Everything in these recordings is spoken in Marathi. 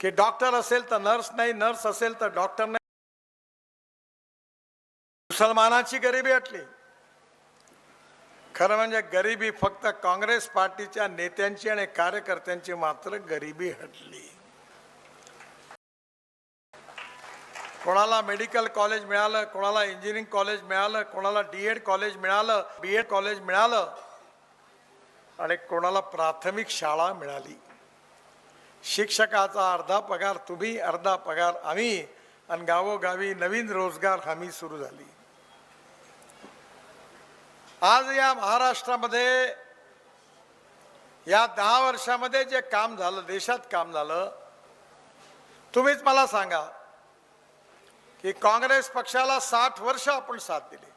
की डॉक्टर असेल तर नर्स नाही, नर्स असेल तर डॉक्टर नाही. मुसलमानाची गरिबी हटली. खरं म्हणजे गरिबी फक्त काँग्रेस पार्टीच्या नेत्यांची आणि कार्यकर्त्यांची मात्र गरिबी हटली. कोणाला मेडिकल कॉलेज मिळालं, कोणाला इंजिनिअरिंग कॉलेज मिळालं, कोणाला डीएड कॉलेज मिळालं, बीएड कॉलेज मिळालं आणि कोणाला प्राथमिक शाळा मिळाली. शिक्षकाचा अर्धा पगार तुम्ही, अर्धा पगार आम्ही, आणि गावोगावी नवीन रोजगार हमी सुरू झाली. आज या महाराष्ट्रामध्ये या 10 वर्षामध्ये जे काम झालं, देशात काम झालं, तुम्हीच मला सांगा की काँग्रेस पक्षाला 60 वर्ष आपण साथ दिली.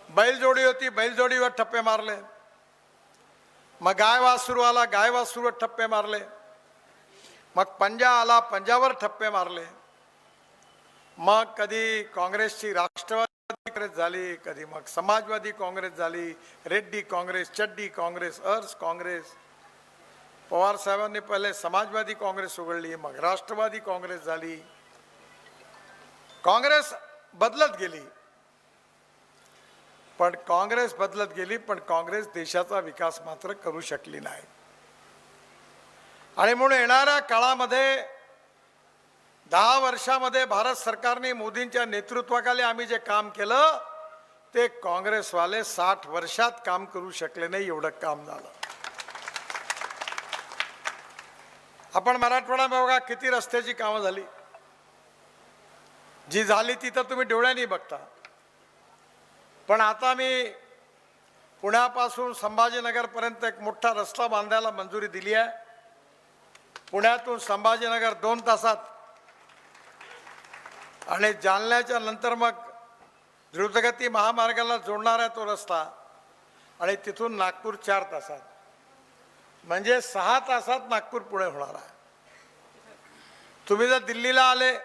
बैलजोडी होती, बैलजोडीवर ठप्पे मारले. मग गाय वासरू आला, गाय वासरूवर ठप्पे मारले. मग पंजा आला, पंजावर ठप्पे मारले. मग कधी काँग्रेसची राष्ट्रवादी काँग्रेस झाली, कधी मग समाजवादी काँग्रेस झाली, रेड्डी काँग्रेस, चड्डी काँग्रेस, अर्स काँग्रेस. पवार साहेबांनी पहिले समाजवादी काँग्रेस उघडली, मग राष्ट्रवादी काँग्रेस झाली. काँग्रेस बदलत गेली, पण काँग्रेस देशाचा विकास मात्र करू शकली नाही. आणि म्हणून येणाऱ्या काळामध्ये 10 वर्षामध्ये भारत सरकारने मोदींच्या नेतृत्वाखाली आम्ही जे काम केलं ते काँग्रेसवाले 60 वर्षात काम करू शकले नाही, एवढं काम झालं. आपण मराठवाड्यामध्ये बघा किती रस्त्याची कामं झाली. जी झाली ती तर तुम्ही डोळ्यांनी बघता. पण आता मी पुण्यापासून संभाजीनगरपर्यंत एक मोठा रस्ता बांधायला मंजुरी दिली आहे. पुण्यातून संभाजीनगर 2 तासात आणि जालन्याच्या नंतर मग द्रुतगती महामार्गाला जोडणार आहे तो रस्ता, आणि तिथून नागपूर 4 तासात, म्हणजे 6 तासात नागपूर पुणे होणार आहे. तुम्ही जर दिल्लीला आले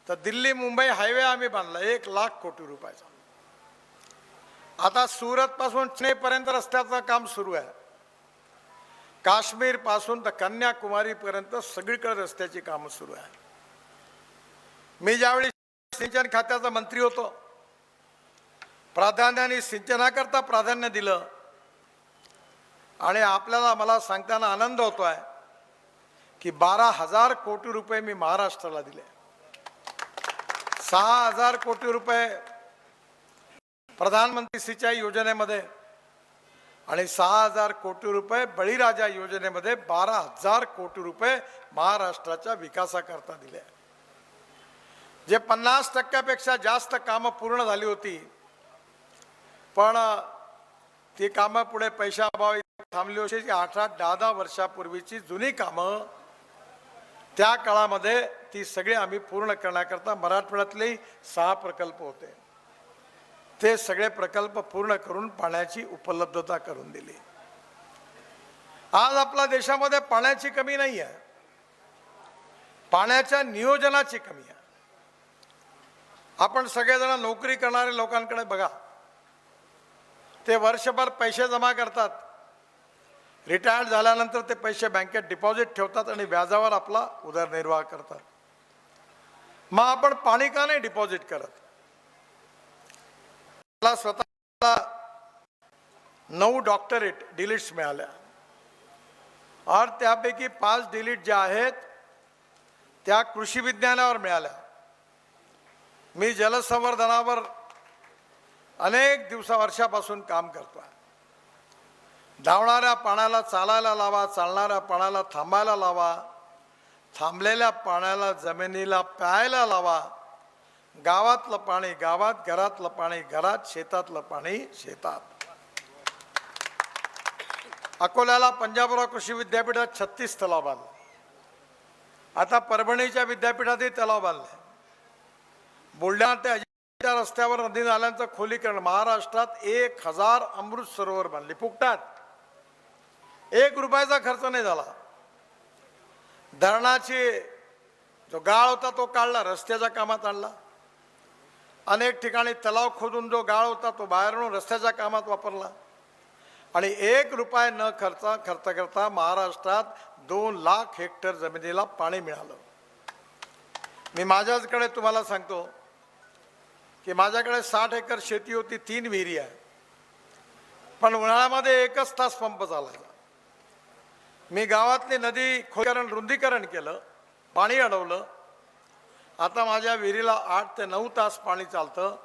तर दिल्ली मुंबई हायवे आम्ही बांधला 1 लाख कोटी रुपयाचा. आता सुरत पासून चेन्नईपर्यंत रस्त्याचं काम सुरू आहे. काश्मीर पासून तर कन्याकुमारी पर्यंत सगळीकडे रस्त्याची कामं सुरू आहे. मी ज्यावेळी सिंचन खात्याचा मंत्री होतो, प्राधान्याने सिंचनाकरता प्राधान्य दिलं. आणि आपल्याला मला सांगताना आनंद होतोय की 12,000 कोटी रुपये मी महाराष्ट्राला दिले. 6,000 कोटी रुपये प्रधानमंत्री सिंचाई योजनेमध्ये आणि 6,000 कोटी रुपये बळीराजा योजनेमध्ये 12,000 कोटी रुपये महाराष्ट्राच्या विकासाकरता दिले. जे 50% जास्त कामं पूर्ण झाली होती, पण ती कामं पुढे पैशाअभावी थांबली होती. 8-10 वर्षापूर्वीची जुनी कामं त्या काळामध्ये ती सगळी आम्ही पूर्ण करण्याकरता मराठवाड्यातले 6 प्रकल्प होते, ते सगळे प्रकल्प पूर्ण करून पाण्याची उपलब्धता करून दिली. आज आपल्या देशामध्ये पाण्याची कमी नाही आहे, पाण्याच्या नियोजनाची कमी आहे. आपण सगळेजण नोकरी करणारे लोकांकडे बघा, ते वर्षभर पैसे जमा करतात, रिटायर्ड झाल्यानंतर ते पैसे बँकेत डिपॉझिट ठेवतात आणि व्याजावर आपला उदरनिर्वाह करतात. मग आपण पाणी का नाही डिपॉझिट करत? मला स्वतःला 9 डॉक्टरेट डिलीट्स मिळाल्या, और त्यापैकी 5 डिलीट ज्या आहेत त्या कृषी विज्ञानावर मिळाल्या. मी जलसंवर्धनावर अनेक वर्षापासून काम करतोय. धावणाऱ्या पाण्याला चालायला लावा, चालणाऱ्या पाण्याला थांबायला लावा, थांबलेल्या पाण्याला जमिनीला प्यायला लावा. गावातलं पाणी गावात, घरातलं पाणी घरात, शेतातलं पाणी शेतात. अकोल्याला पंजाबराव कृषी विद्यापीठात 36 तलाव बांधले. आता परभणीच्या विद्यापीठातही तलाव बांधले. बुलढाणा ते अजिंठा रस्त्यावर नदी नाल्यांचं खोलीकरण. महाराष्ट्रात 1000 अमृत सरोवर बांधली फुकटात. 1 रुपयाचा खर्च नाही झाला. धरणाची जो गाळ होता तो काढला, रस्त्याच्या कामात आणला. अनेक ठिकाणी तलाव खोदून जो गाळ होता तो बाहेरून रस्त्याच्या कामात वापरला. आणि 1 रुपया न खर्च करता महाराष्ट्रात 2 लाख हेक्टर जमिनीला पाणी मिळालं. मी माझ्याकडे तुम्हाला सांगतो की माझ्याकडे 60 एकर शेती होती, 3 विहिरी आहे, पण उन्हाळ्यामध्ये 1च तास पंप चालायचा. मी गावातली नदी खोलीकरण रुंदीकरण केलं, पाणी अडवलं. आता माझ्या विहिरीला 8 ते 9 तास पाणी चालतं.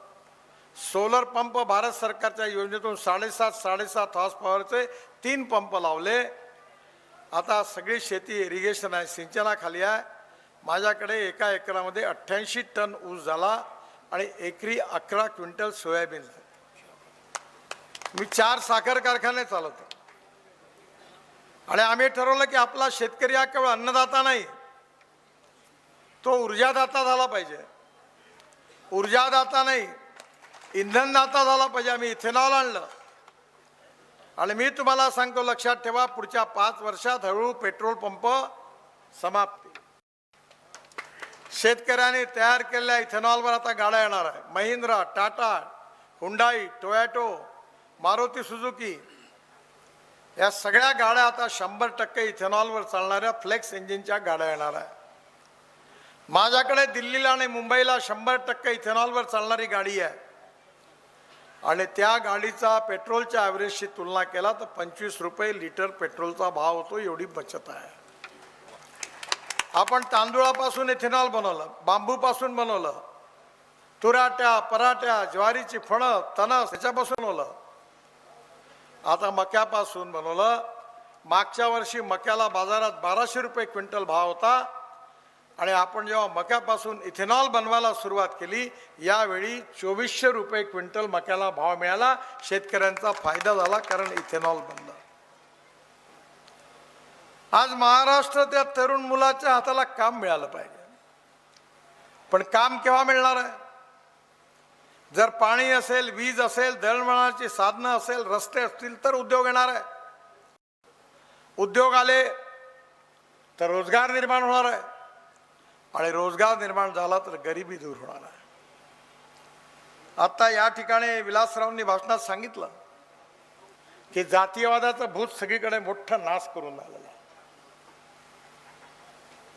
सोलर पंप भारत सरकारच्या योजनेतून 7.5 हॉर्स पॉवरचे 3 पंप लावले. आता सगळी शेती इरिगेशन आहे, सिंचनाखाली आहे. माझ्याकडे एका एकरामध्ये 88 टन ऊस झाला आणि एकरी 11 क्विंटल सोयाबीन झाली. मी 4 साखर कारखाने चालवतो आणि आम्ही ठरवलं की आपला शेतकरी हा केवळ अन्नदाता नाही, तो ऊर्जादाता झाला पाहिजे. ऊर्जादाता नाही, इंधनदाता झाला पाहिजे. आम्ही इथेनॉल आणलं आणि मी तुम्हाला सांगतो, लक्षात ठेवा, पुढच्या 5 वर्षात हळूहळू पेट्रोल पंप समाप्ती. शेतकऱ्यांनी तयार केलेल्या इथेनॉलवर आता गाड्या येणार आहे. Mahindra, Tata, Hyundai, Toyota, Maruti Suzuki या सगळ्या गाड्या आता 100% इथेनॉलवर चालणाऱ्या फ्लेक्स इंजिनच्या गाड्या येणार आहे. माझ्याकडे दिल्लीला आणि मुंबईला 100% इथेनॉलवर चालणारी गाडी आहे आणि त्या गाडीचा पेट्रोलच्या ॲव्हरेजशी तुलना केला तर 25 रुपये लिटर पेट्रोलचा भाव होतो. एवढी बचत आहे. आपण तांदूळापासून इथेनॉल बनवलं, बांबूपासून बनवलं, तुराट्या, पराठ्या, ज्वारीची फणं, तणस याच्यापासून बनवलं. आता मक्यापासून बनवलं. मागच्या वर्षी मक्याला बाजारात 1200 रुपये क्विंटल भाव होता आणि आपण जेव्हा मक्यापासून इथेनॉल बनवायला सुरुवात केली, यावेळी 2400 रुपये क्विंटल मक्याला भाव मिळाला. शेतकऱ्यांचा फायदा झाला, कारण इथेनॉल बनलं. आज महाराष्ट्र त्या तरुण मुलाच्या हाताला काम मिळालं पाहिजे, पण काम केव्हा मिळणार आहे? जर पाणी असेल, वीज असेल, दळणवळणाची साधनं असेल, रस्ते असतील तर उद्योग येणार आहे. उद्योग आले तर रोजगार निर्माण होणार आहे आणि रोजगार निर्माण झाला तर गरिबी दूर होणार आहे. आता या ठिकाणी विलासरावांनी भाषणात सांगितलं की जातीयवादाचं भूत सगळीकडे मोठा नाश करून आलेला आहे.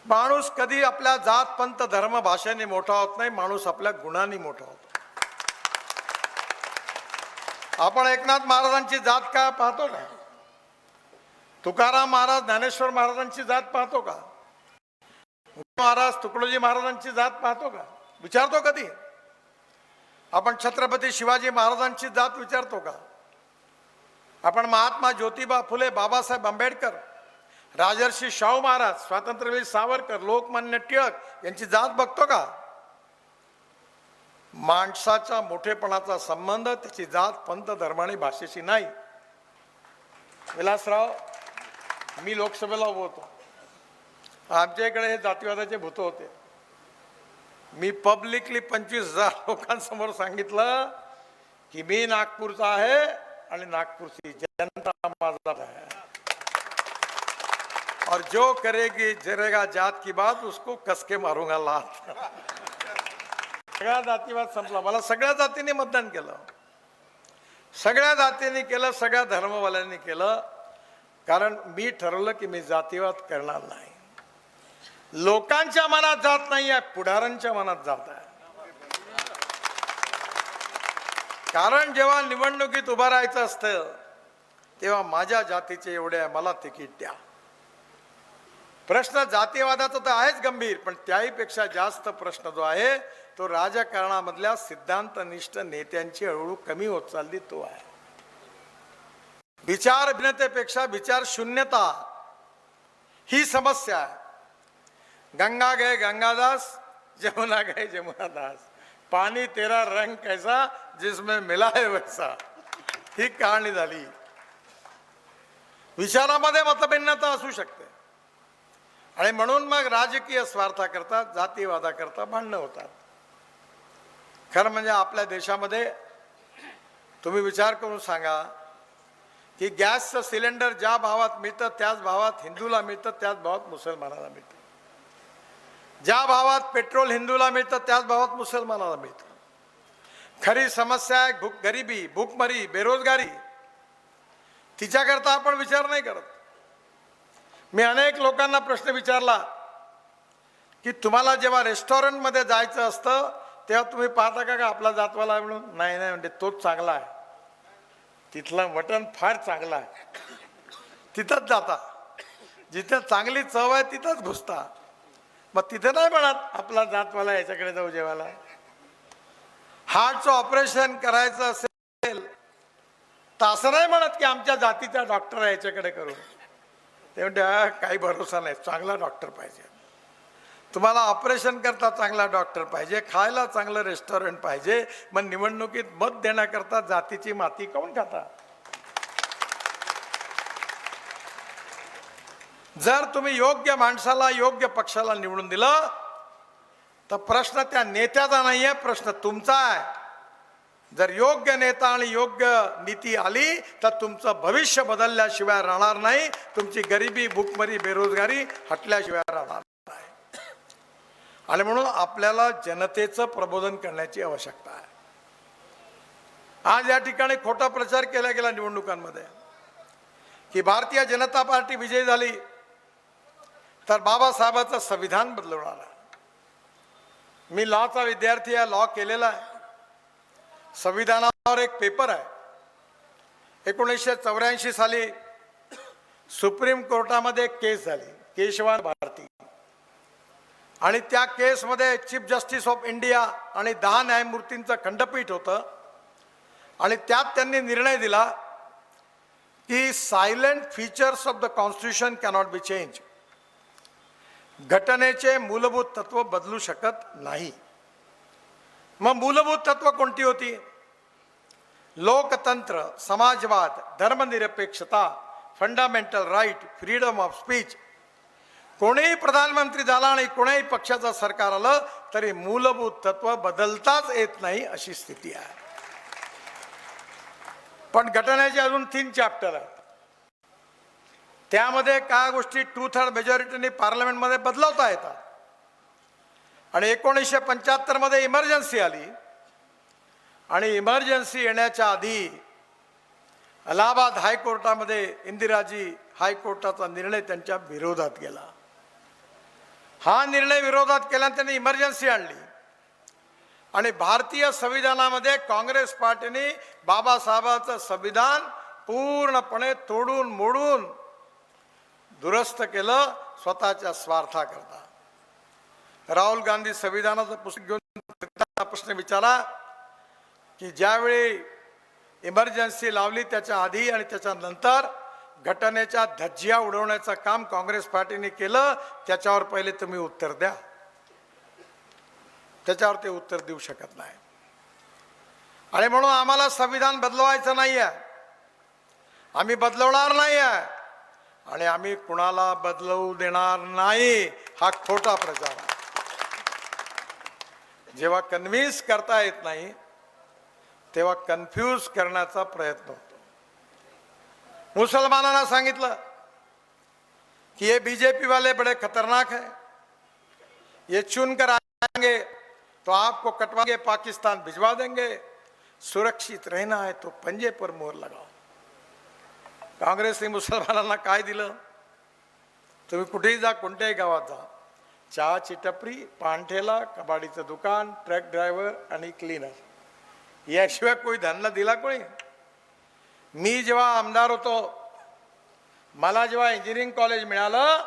माणूस कधी आपल्या जात, पंथ, धर्म, भाषेने मोठा होत नाही, माणूस आपल्या गुणांनी मोठा होतो. आपण एकनाथ महाराजांची जात का पाहतो का? तुकाराम महाराज, ज्ञानेश्वर महाराजांची जात पाहतो का? महाराज, तुकडोजी महाराजांची जात पाहतो का? विचारतो कधी? आपण छत्रपती शिवाजी महाराजांची जात विचारतो का? आपण महात्मा ज्योतिबा फुले, बाबासाहेब आंबेडकर, राजर्षी शाहू महाराज, स्वातंत्र्यवीर सावरकर, लोकमान्य टिळक यांची जात बघतो का? माणसाच्या मोठेपणाचा संबंध त्याची जात, पंथ, धर्म आणि भाषेशी नाही. विलासराव, मी लोकसभेला उभं होतो, आमच्या इकडे हे जातीवादाचे भूत होते. मी पब्लिकली 25,000 लोकांसमोर सांगितलं की मी नागपूरचा आहे आणि नागपूरची जनता माझा है, और जो करेगा जात की बात उसको कसके मारूंगा लात. सगळा जातीवाद संपला. मला सगळ्या जातींनी मतदान केलं, सगळ्या जातींनी केलं, सगळ्या धर्मवाल्यांनी केलं, कारण मी ठरवलं की मी जातीवाद करणार नाही. लोकांच्या मनात जात नाही आहे, पुढाऱ्यांच्या मनात जात आहे. कारण जेव्हा निवडणुकीत उभं राहायचं असतं तेव्हा माझ्या जातीचे एवढे आहे, मला तिकीट द्या. प्रश्न जातीवादाचा तर आहेच गंभीर, पण त्याहीपेक्षा जास्त प्रश्न जो आहे तो राजकारणामधल्या सिद्धांतनिष्ठ नेत्यांची हळूहळू कमी होत चालली, तो आहे. विचार भिन्नतेपेक्षा विचार शून्यता ही समस्या आहे. गंगा गए गंगादास, जमुना गए जमुनादास, पाणी तेरा रंग कैसा जिसमें मिला है वैसा, ही कहाणी झाली. विचारामध्ये मतभिन्नता असू शकते आणि म्हणून मग राजकीय स्वार्थाकरता, जातीवादाकरता भांडणं होतात. खरं म्हणजे आपल्या देशामध्ये तुम्ही विचार करून सांगा की गॅसचं सिलेंडर ज्या भावात मिळतं त्याच भावात हिंदूला मिळतं, त्याच भावात मुसलमानाला मिळतं. ज्या भावात पेट्रोल हिंदूला मिळतं त्याच भावात मुसलमानाला मिळतं. खरी समस्या आहे गरिबी, भूकमरी, बेरोजगारी. तिच्याकरता आपण विचार नाही करत. मी अनेक लोकांना प्रश्न विचारला की तुम्हाला जेव्हा रेस्टॉरंटमध्ये जायचं असतं तेव्हा तुम्ही पाहता का आपला जातवाला आहे म्हणून? नाही नाही म्हणजे तोच चांगला आहे, तिथलं मटण फार चांगलं आहे, तिथंच जाता. जिथे चांगली चव आहे तिथंच घुसता. मग तिथे नाही म्हणत आपला जातवाला याच्याकडे जाऊ जेवायला. हार्टचं ऑपरेशन करायचं असेल तर असं नाही म्हणत की आमच्या जातीचा डॉक्टर आहे याच्याकडे करू. ते म्हणते काही भरोसा नाही, चांगला डॉक्टर पाहिजे. तुम्हाला ऑपरेशन करता चांगला डॉक्टर पाहिजे, खायला चांगलं रेस्टॉरंट पाहिजे, मग निवडणुकीत मत देण्याकरता जातीची माती कोण खाता? जर तुम्ही योग्य माणसाला योग्य पक्षाला निवडून दिलं तर प्रश्न त्या नेत्याचा नाही आहे, प्रश्न तुमचा आहे. जर योग्य नेता आणि योग्य नीती आली तर तुमचं भविष्य बदलल्याशिवाय राहणार नाही, तुमची गरिबी, भूकमरी, बेरोजगारी हटल्याशिवाय राहणार नाही. आणि म्हणून आपल्याला जनतेचं प्रबोधन करण्याची आवश्यकता आहे. आज या ठिकाणी खोटा प्रचार केला गेला निवडणुकांमध्ये की भारतीय जनता पार्टी विजयी झाली तर बाबासाहेबांचं संविधान बदलवणार आहे. मी लॉचा विद्यार्थी आहे, लॉ केलेला आहे. संविधानावर एक पेपर आहे. 1984 साली सुप्रीम कोर्टामध्ये एक केस झाली, केशवान भारती, आणि त्या केसमध्ये चीफ जस्टिस ऑफ इंडिया आणि 10 न्यायमूर्तींचं खंडपीठ होतं. आणि त्यात त्यांनी निर्णय दिला की silent features of the constitution cannot be change. घटनेचे मूलभूत तत्व बदलू शकत नाही. मग मूलभूत तत्व कोणती होती? लोकतंत्र, समाजवाद, धर्मनिरपेक्षता, fundamental right, freedom of speech. कोणीही प्रधानमंत्री झाला आणि कोणीही पक्षाचं सरकार आलं तरी मूलभूत तत्व बदलताच येत नाही अशी स्थिती आहे. पण घटनेचे अजून 3 चॅप्टर आहेत. त्यामध्ये काय गोष्टी 2/3 मेजॉरिटीने पार्लमेंटमध्ये बदलवता येतात. आणि 1975 मध्ये इमर्जन्सी आली आणि इमर्जन्सी येण्याच्या आधी अलाहाबाद हायकोर्टामध्ये इंदिराजी हायकोर्टाचा निर्णय त्यांच्या विरोधात गेला. हा निर्णय विरोधात केल्याने त्यांनी इमर्जन्सी आणली आणि भारतीय संविधानामध्ये काँग्रेस पार्टीने बाबासाहेबांचं संविधान पूर्णपणे तोडून मोडून दुरुस्त केलं स्वतःच्या स्वार्थाकरता. राहुल गांधी संविधानाचं पुस्तक घेऊन प्रश्न विचारा की ज्यावेळी इमर्जन्सी लावली त्याच्या आधी आणि त्याच्यानंतर घटनेच्या धज्जिया उडवण्याचं काम काँग्रेस पार्टीने केलं, त्याच्यावर पहिले तुम्ही उत्तर द्या. त्याच्यावर ते उत्तर देऊ शकत नाही. आणि म्हणून आम्हाला संविधान बदलवायचं नाही आहे, आम्ही बदलवणार नाही आहे आणि आम्ही कुणाला बदलवू देणार नाही. हा खोटा प्रचार आहे. जेव्हा कन्व्हिन्स करता येत नाही तेव्हा कन्फ्यूज करण्याचा प्रयत्न होतो. मुसलमानांना सांगितलं कि ये बीजेपी वाले बड़े खतरनाक हैं, ये चुनकर आएंगे तो आपको कटवाएंगे, पाकिस्तान भिजवा देंगे, सुरक्षित रहना है तो पंजे पर मोहर लगाओ. काँग्रेसने मुसलमानांना काय दिलं? तुम्ही कुठेही जा, कोणत्याही गावात जा, चहाची टपरी, पानठेला, कबाडीचं दुकान, ट्रक ड्रायव्हर आणि क्लीनर, याशिवाय कोणी धंदा दिला कोणी? मी जेव्हा आमदार होतो, मला जेव्हा इंजिनिअरिंग कॉलेज मिळालं,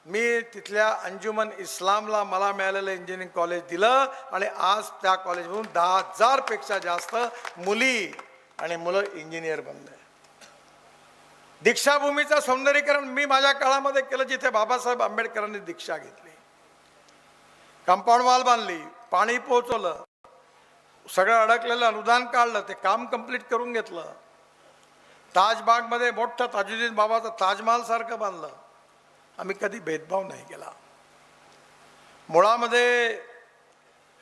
मी तिथल्या अंजुमन इस्लामला मला मिळालेलं इंजिनिअरिंग कॉलेज दिलं आणि आज त्या कॉलेजमधून 10,000 पेक्षा जास्त मुली आणि मुलं इंजिनियर बनले. दीक्षाभूमीचं सौंदर्यीकरण मी माझ्या काळामध्ये केलं, जिथे बाबासाहेब आंबेडकरांनी दीक्षा घेतली. कंपाऊंड वॉल बांधली, पाणी पोहोचवलं, सगळं अडकलेलं अनुदान काढलं, ते काम कंप्लीट करून घेतलं. ताजबागमध्ये मोठं ताजुद्दीन बाबाचं ताजमहाल सारखं बांधलं. आम्ही कधी भेदभाव नाही केला. मुळामध्ये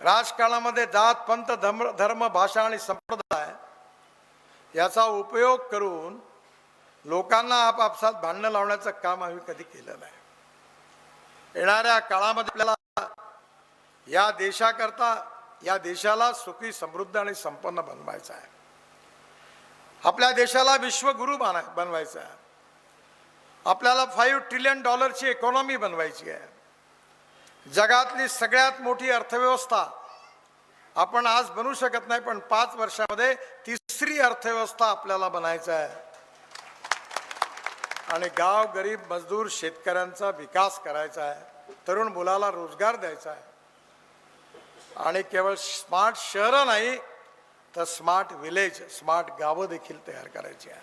राजकारणामध्ये जात, पंथ, धर्म, भाषा आणि संप्रदाय याचा उपयोग करून लोकांना आपापसात भांडणं लावण्याचं काम आम्ही कधी केलं नाही. येणाऱ्या काळामध्ये आपल्याला या देशाकरता, या देशाला सुखी, समृद्ध आणि संपन्न बनवायचं आहे. आपल्या देशाला विश्वगुरू बनवायचं आहे. आपल्याला $5 ट्रिलियन इकॉनॉमी बनवायची आहे. जगातली सगळ्यात मोठी अर्थव्यवस्था आपण आज बनवू शकत नाही, पण 5 वर्षामध्ये तिसरी अर्थव्यवस्था आपल्याला बनायचं आहे. आणि गाव गरीब मजदूर शेतकऱ्यांचा विकास करायचा आहे. तरुण मुलाला रोजगार द्यायचा आहे. आणि केवळ स्मार्ट शहरं नाही तर स्मार्ट विलेज, स्मार्ट गावं देखील तयार करायची आहे.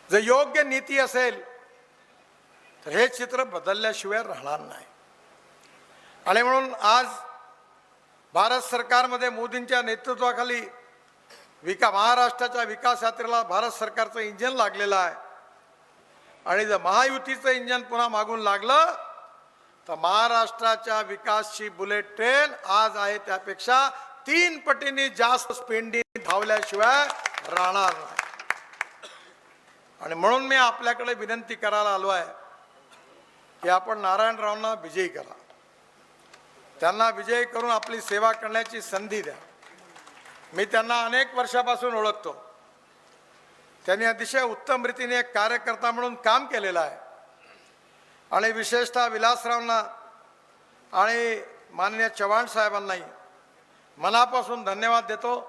जर योग्य नीती असेल तर हे चित्र बदलल्याशिवाय राहणार नाही. आणि म्हणून आज भारत सरकारमध्ये मोदींच्या नेतृत्वाखाली महाराष्ट्राच्या विकास यात्रेला भारत सरकारचं इंजिन लागलेलं आहे. आणि जर महायुतीचं इंजिन पुन्हा मागून लागलं तर महाराष्ट्राच्या विकासची बुलेट ट्रेन आज आहे त्यापेक्षा 3 पटींनी जास्त स्पीडने धावल्याशिवाय राहणार नाही. आणि म्हणून मी आपल्याकडे विनंती करायला आलो आहे की आपण नारायणरावांना विजयी करा. त्यांना विजयी करून आपली सेवा करण्याची संधी द्या. मी त्यांना अनेक वर्षापासून ओळखतो. त्यांनी अतिशय उत्तम रीतीने एक कार्यकर्ता म्हणून काम केलेलं आहे. आणि विशेषतः विलासरावांना आणि माननीय चव्हाण साहेबांनाही मनापासून धन्यवाद देतो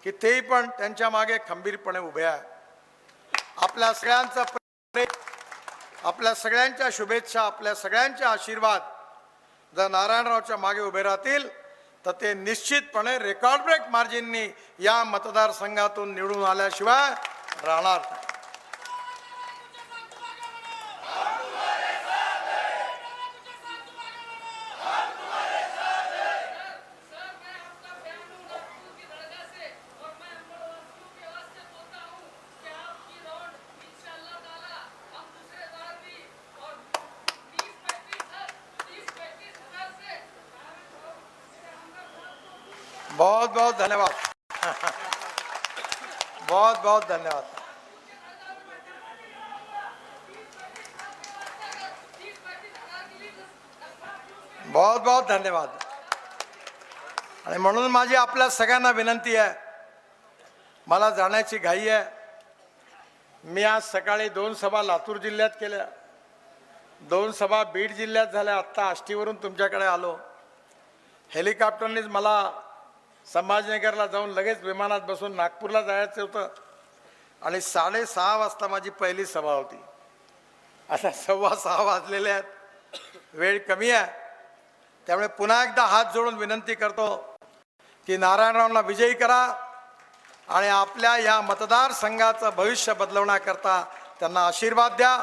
की तेही पण त्यांच्या मागे खंबीरपणे उभे आहे. आपल्या सगळ्यांचा प्रेम, आपल्या सगळ्यांच्या शुभेच्छा, आपल्या सगळ्यांचे आशीर्वाद जर नारायणरावच्या मागे उभे राहतील तर ते निश्चितपणे रेकॉर्ड ब्रेक मार्जिननी या मतदारसंघातून निवडून आल्याशिवाय राहणार नाही. बहुत बहुत धन्यवाद. बहुत बहुत धन्यवाद. बहुत बहुत धन्यवाद. आणि म्हणून माझी आपल्या सगळ्यांना विनंती आहे, मला जाण्याची घाई आहे. मी आज सकाळी 2 सभा लातूर जिल्ह्यात केल्या, 2 सभा बीड जिल्ह्यात झाल्या. आत्ता आष्टीवरून तुमच्याकडे आलो. हेलिकॉप्टरनीच मला संभाजीनगरला जाऊन लगेच विमानात बसून नागपूरला जायचं होतं. आणि 6:30 वाजता माझी पहिली सभा होती. आता 6:15 वाजलेले आहेत, वेळ कमी आहे. त्यामुळे पुन्हा एकदा हात जोडून विनंती करतो की नारायणरावांना विजयी करा आणि आपल्या या मतदारसंघाचं भविष्य बदलवण्याकरता त्यांना आशीर्वाद द्या.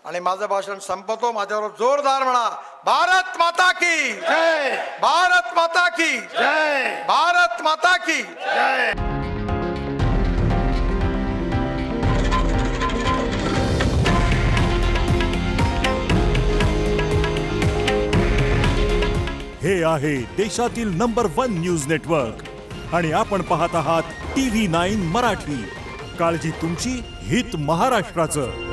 आणि माझं भाषण संपवतो. माझ्याबरोबर जोरदार म्हणा, भारत माता की जय, भारत माता की जय, भारत माता की जय. हे आहे देशातील नंबर 1 न्यूज नेटवर्क आणि आपण पाहत आहात TV9 मराठी. काळजी तुमची, हित महाराष्ट्राचं.